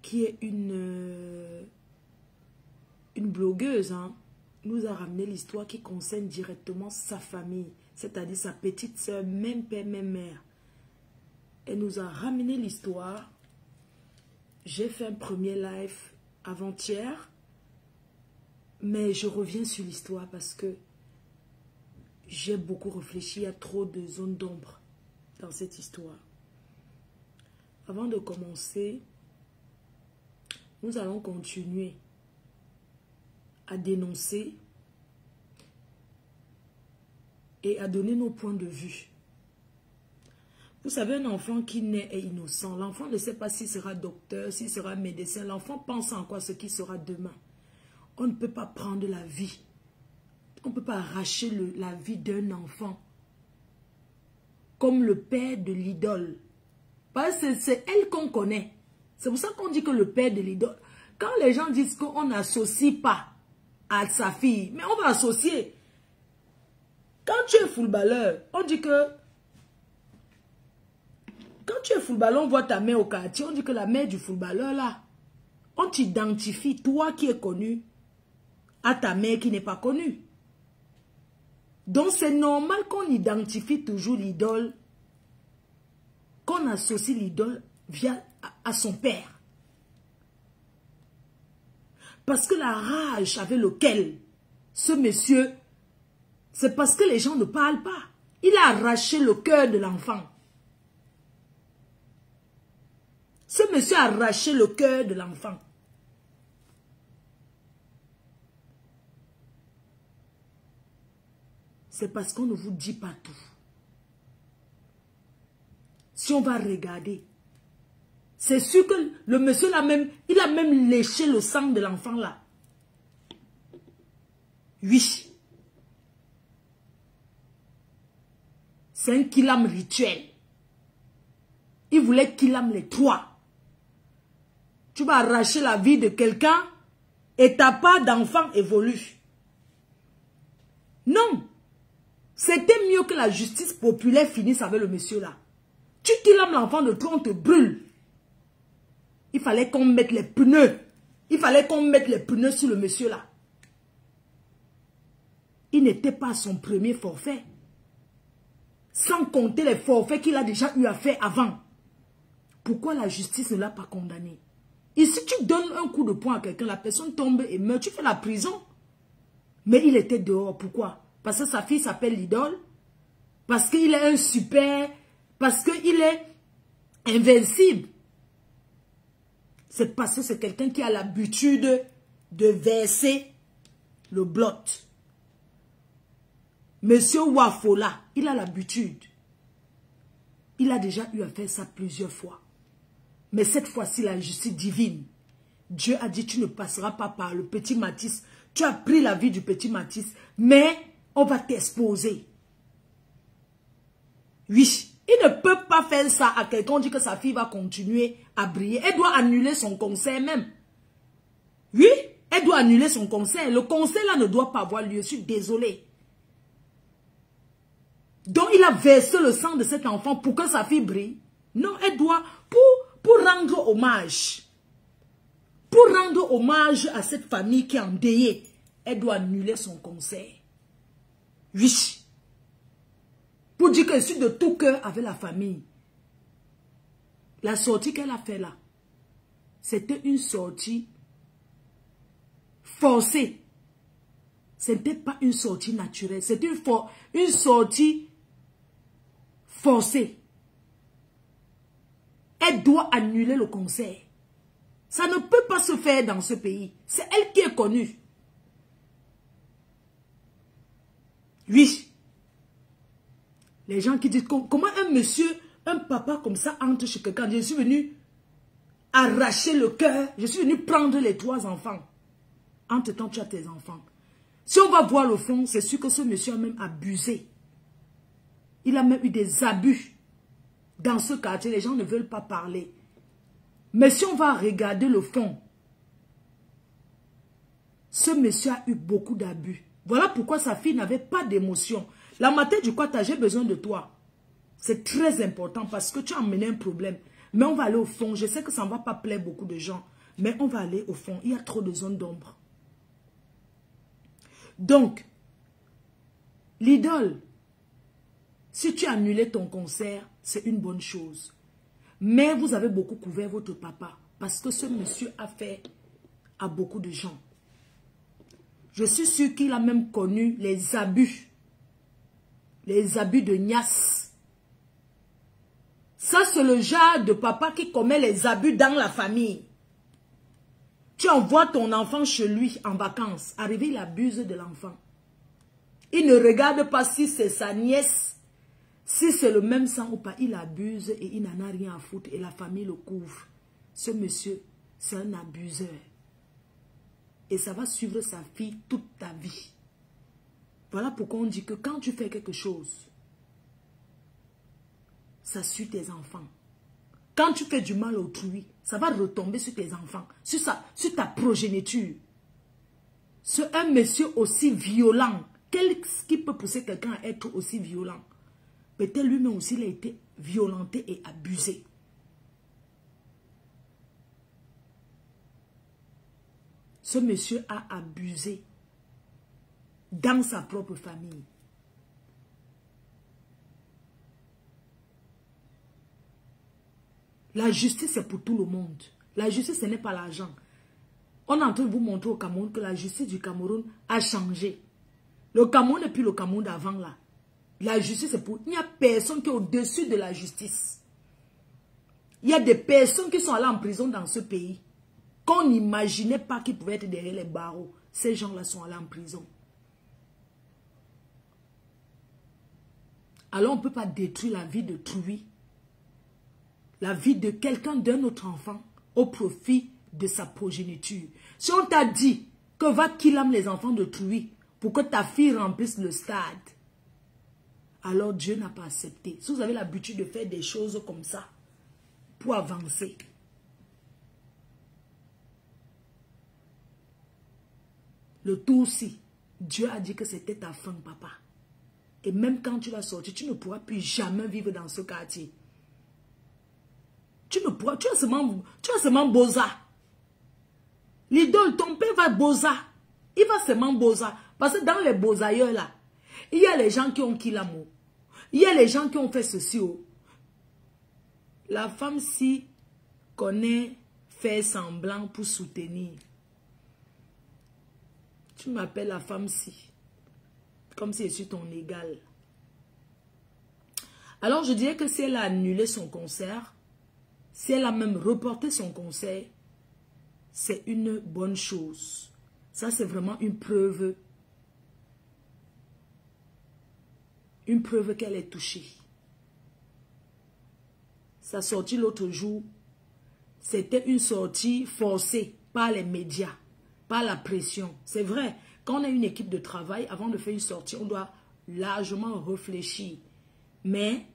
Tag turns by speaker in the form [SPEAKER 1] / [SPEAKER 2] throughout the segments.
[SPEAKER 1] qui est une blogueuse, hein, nous a ramené l'histoire qui concerne directement sa famille, c'est-à-dire sa petite soeur, même père, même mère. Elle nous a ramené l'histoire. J'ai fait un premier live avant-hier, mais je reviens sur l'histoire parce que j'ai beaucoup réfléchi, il y a trop de zones d'ombre dans cette histoire. Avant de commencer, nous allons continuer à dénoncer et à donner nos points de vue. Vous savez, un enfant qui naît est innocent. L'enfant ne sait pas s'il sera docteur, s'il sera médecin. L'enfant pense en quoi ce qui sera demain. On ne peut pas prendre la vie. On ne peut pas arracher la vie d'un enfant. Comme le père de l'idole. Parce que c'est elle qu'on connaît. C'est pour ça qu'on dit que le père de l'idole. Quand les gens disent qu'on n'associe pas à sa fille, mais on va associer. Quand tu es footballeur, on dit que... Quand tu es footballeur, on voit ta mère au quartier, on dit que la mère du footballeur là, on t'identifie, toi qui es connu, à ta mère qui n'est pas connue. Donc c'est normal qu'on identifie toujours l'idole, qu'on associe l'idole via à son père. Parce que la rage avec laquelle ce monsieur, c'est parce que les gens ne parlent pas. Il a arraché le cœur de l'enfant. Ce monsieur a arraché le cœur de l'enfant. C'est parce qu'on ne vous dit pas tout. Si on va regarder, c'est sûr que le monsieur là même, il a même léché le sang de l'enfant là. Oui. C'est un killam rituel. Il voulait killam les trois. Tu vas arracher la vie de quelqu'un et ta part d'enfant évolue. Non. C'était mieux que la justice populaire finisse avec le monsieur là. Tu killam l'enfant de toi, on te brûle. Il fallait qu'on mette les pneus. Il fallait qu'on mette les pneus sur le monsieur là. Il n'était pas son premier forfait. Sans compter les forfaits qu'il a déjà eu à faire avant. Pourquoi la justice ne l'a pas condamné? Et si tu donnes un coup de poing à quelqu'un, la personne tombe et meurt, tu fais la prison. Mais il était dehors. Pourquoi? Parce que sa fille s'appelle l'idole. Parce qu'il est un super... Parce qu'il est invincible. C'est parce que c'est quelqu'un qui a l'habitude de verser le blot. Monsieur Wafola, il a l'habitude. Il a déjà eu à faire ça plusieurs fois. Mais cette fois-ci, la justice divine, Dieu a dit, tu ne passeras pas par le petit Matisse. Tu as pris la vie du petit Matisse, mais on va t'exposer. Oui, il ne peut pas faire ça à quelqu'un. On dit que sa fille va continuer à briller. Elle doit annuler son concert même. Oui, elle doit annuler son concert. Le concert là ne doit pas avoir lieu. Je suis désolée. Donc il a versé le sang de cet enfant pour que sa fille brille. Non, elle doit, pour rendre hommage. Pour rendre hommage à cette famille qui est endeuillée, elle doit annuler son concert. Oui. Pour dire que je suis de tout cœur avec la famille. La sortie qu'elle a fait là, c'était une sortie forcée. Ce n'était pas une sortie naturelle. C'était une sortie forcée. Elle doit annuler le concert. Ça ne peut pas se faire dans ce pays. C'est elle qui est connue. Oui. Les gens qui disent, comment un monsieur, un papa comme ça entre chez quelqu'un. Je suis venu arracher le cœur. Je suis venu prendre les 3 enfants. Entre-temps, tu as tes enfants. Si on va voir le fond, c'est sûr que ce monsieur a même abusé. Il a même eu des abus. Dans ce quartier, les gens ne veulent pas parler. Mais si on va regarder le fond, ce monsieur a eu beaucoup d'abus. Voilà pourquoi sa fille n'avait pas d'émotion. La matin du quoi, j'ai besoin de toi. C'est très important parce que tu as amené un problème. Mais on va aller au fond. Je sais que ça ne va pas plaire beaucoup de gens. Mais on va aller au fond. Il y a trop de zones d'ombre. Donc, l'idole, si tu as annulé ton concert, c'est une bonne chose. Mais vous avez beaucoup couvert votre papa. Parce que ce monsieur a fait à beaucoup de gens. Je suis sûr qu'il a même connu les abus. Les abus de Nias. Ça, c'est le genre de papa qui commet les abus dans la famille. Tu envoies ton enfant chez lui en vacances. Arrivé, il abuse de l'enfant. Il ne regarde pas si c'est sa nièce. Si c'est le même sang ou pas, il abuse et il n'en a rien à foutre. Et la famille le couvre. Ce monsieur, c'est un abuseur. Et ça va suivre sa fille toute ta vie. Voilà pourquoi on dit que quand tu fais quelque chose, ça suit tes enfants. Quand tu fais du mal autrui, ça va retomber sur tes enfants, sur ta progéniture. C'est un monsieur aussi violent. Qu'est-ce qui peut pousser quelqu'un à être aussi violent? Peut-être lui-même aussi, il a été violenté et abusé. Ce monsieur a abusé dans sa propre famille. La justice, c'est pour tout le monde. La justice, ce n'est pas l'argent. On est en train de vous montrer au Cameroun que la justice du Cameroun a changé. Le Cameroun n'est plus le Cameroun d'avant là. La justice, c'est pour... Il n'y a personne qui est au-dessus de la justice. Il y a des personnes qui sont allées en prison dans ce pays. Qu'on n'imaginait pas qu'ils pouvaient être derrière les barreaux. Ces gens-là sont allés en prison. Alors on ne peut pas détruire la vie d'autrui. La vie de quelqu'un, d'un autre enfant, au profit de sa progéniture. Si on t'a dit que va qu'il aime les enfants d'autrui pour que ta fille remplisse le stade, alors Dieu n'a pas accepté. Si vous avez l'habitude de faire des choses comme ça, pour avancer, le tout aussi, Dieu a dit que c'était ta fin, papa. Et même quand tu vas sortir, tu ne pourras plus jamais vivre dans ce quartier. Tu ne pourras, tu as seulement Boza. L'idole, ton père va Boza. Il va seulement Boza. Parce que dans les Bozailleurs là, il y a les gens qui ont Kilamo. Il y a les gens qui ont fait ceci. La femme si connaît faire semblant pour soutenir. Tu m'appelles la femme si. Comme si je suis ton égal. Alors je dirais que si elle a annulé son concert, si elle a même reporté son concert, c'est une bonne chose. Ça, c'est vraiment une preuve. Une preuve qu'elle est touchée. Sa sortie l'autre jour, c'était une sortie forcée par les médias, par la pression. C'est vrai, quand on a une équipe de travail, avant de faire une sortie, on doit largement réfléchir. Mais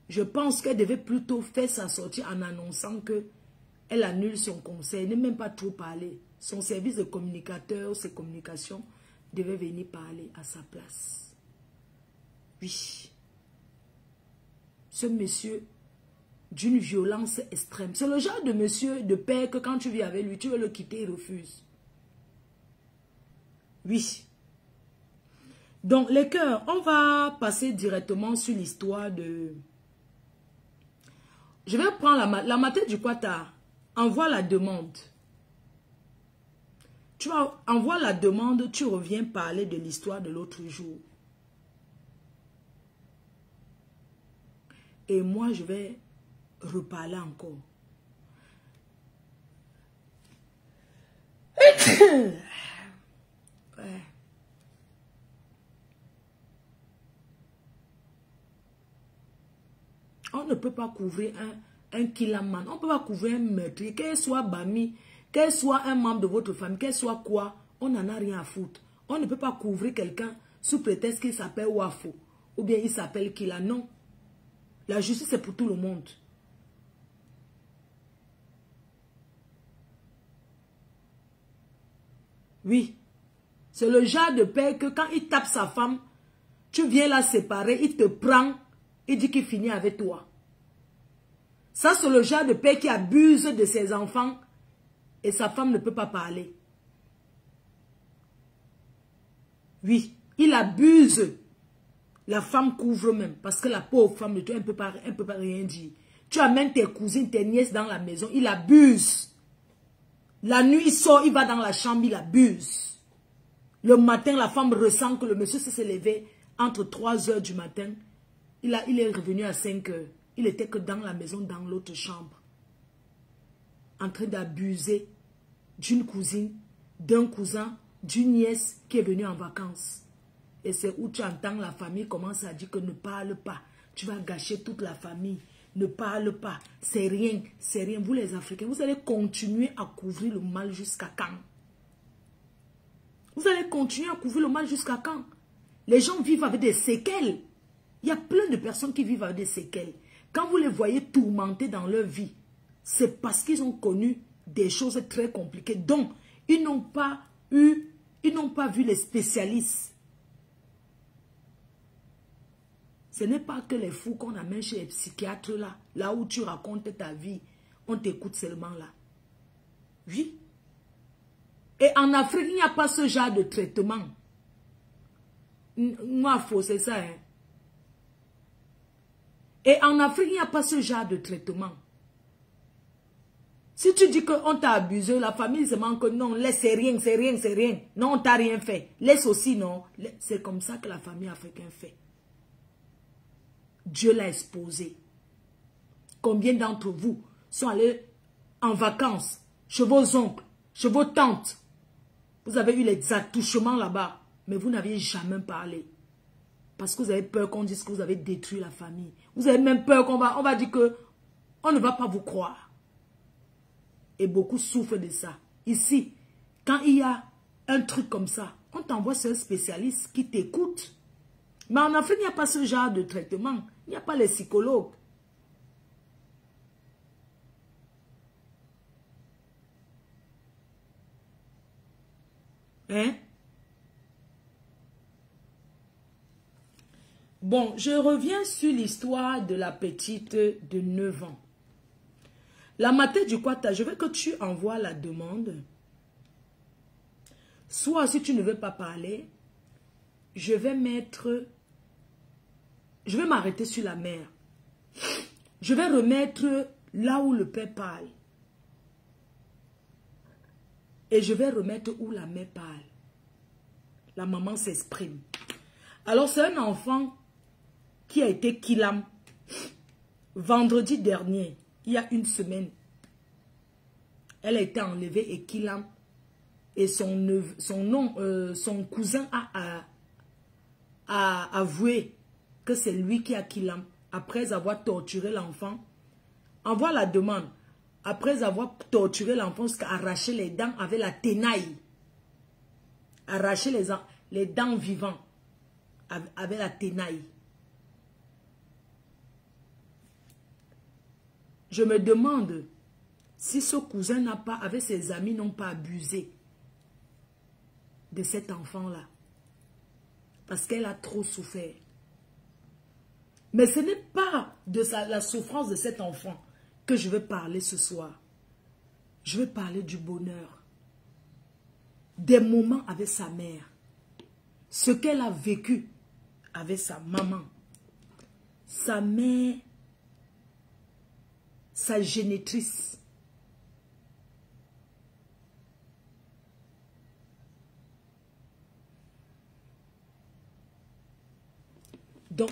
[SPEAKER 1] je pense qu'elle devait plutôt faire sa sortie en annonçant qu'elle annule son concert, ne même pas trop parler. Son service de communicateur, ses communications, devait venir parler à sa place. Oui. Ce monsieur, d'une violence extrême. C'est le genre de monsieur, de père, que quand tu vis avec lui, tu veux le quitter, il refuse. Oui. Donc, les cœurs, on va passer directement sur l'histoire de... Je vais prendre la matin du Quata. Envoie la demande. Tu envoies la demande, tu reviens parler de l'histoire de l'autre jour. Et moi, je vais reparler encore. Ouais. On ne peut pas couvrir un kilaman. On ne peut pas couvrir un meurtrier. Qu'elle soit Bami, qu'elle soit un membre de votre famille, qu'elle soit quoi, on n'en a rien à foutre. On ne peut pas couvrir quelqu'un sous prétexte qu'il s'appelle Wafo. Ou bien il s'appelle Kila. Non. La justice, c'est pour tout le monde. Oui. C'est le genre de père que quand il tape sa femme, tu viens la séparer, il te prend, il dit qu'il finit avec toi. Ça, c'est le genre de père qui abuse de ses enfants et sa femme ne peut pas parler. Oui, il abuse. La femme couvre même, parce que la pauvre femme de toi, elle ne peut pas rien dire. Tu amènes tes cousines, tes nièces dans la maison, il abuse. La nuit, il sort, il va dans la chambre, il abuse. Le matin, la femme ressent que le monsieur s'est levé entre 3 heures du matin. Il est revenu à 5 heures. Il était que dans la maison, dans l'autre chambre. En train d'abuser d'une cousine, d'un cousin, d'une nièce qui est venue en vacances. Et c'est où tu entends la famille commence à dire que ne parle pas. Tu vas gâcher toute la famille. Ne parle pas. C'est rien, c'est rien. Vous les Africains, vous allez continuer à couvrir le mal jusqu'à quand? Vous allez continuer à couvrir le mal jusqu'à quand? Les gens vivent avec des séquelles. Il y a plein de personnes qui vivent avec des séquelles. Quand vous les voyez tourmentés dans leur vie, c'est parce qu'ils ont connu des choses très compliquées. Donc, ils n'ont pas vu les spécialistes. Ce n'est pas que les fous qu'on amène chez les psychiatres là où tu racontes ta vie, on t'écoute seulement là. Oui. Et en Afrique, il n'y a pas ce genre de traitement. Moi, faut, c'est ça. Hein. Et en Afrique, il n'y a pas ce genre de traitement. Si tu dis qu'on t'a abusé, la famille se manque que non, laisse, c'est rien, c'est rien, c'est rien. Non, on t'a rien fait. Laisse aussi, non. C'est comme ça que la famille africaine fait. Dieu l'a exposé. Combien d'entre vous sont allés en vacances chez vos oncles, chez vos tantes? Vous avez eu les attouchements là-bas, mais vous n'aviez jamais parlé. Parce que vous avez peur qu'on dise que vous avez détruit la famille. Vous avez même peur qu'on va dire que on ne va pas vous croire. Et beaucoup souffrent de ça. Ici, quand il y a un truc comme ça, on t'envoie sur un spécialiste qui t'écoute. Mais en Afrique, il n'y a pas ce genre de traitement. Il n'y a pas les psychologues. Hein? Bon, je reviens sur l'histoire de la petite de 9 ans. La matin du Kwata, je veux que tu envoies la demande. Soit si tu ne veux pas parler, je vais m'arrêter sur la mère. Je vais remettre là où le père parle. Et je vais remettre où la mère parle. La maman s'exprime. Alors c'est un enfant qui a été kilam vendredi dernier, il y a une semaine. Elle a été enlevée et kilam. Et son cousin a avoué que c'est lui qui a kilam. Après avoir torturé l'enfant, envoie la demande. Après avoir torturé l'enfant, jusqu'à arracher les dents avec la tenaille. Arracher les dents vivants avec la tenaille. Je me demande si ce cousin n'a pas, avec ses amis, n'ont pas abusé de cet enfant-là. Parce qu'elle a trop souffert. Mais ce n'est pas de la souffrance de cet enfant que je veux parler ce soir. Je veux parler du bonheur. Des moments avec sa mère. Ce qu'elle a vécu avec sa maman. Sa mère, sa génitrice. Donc,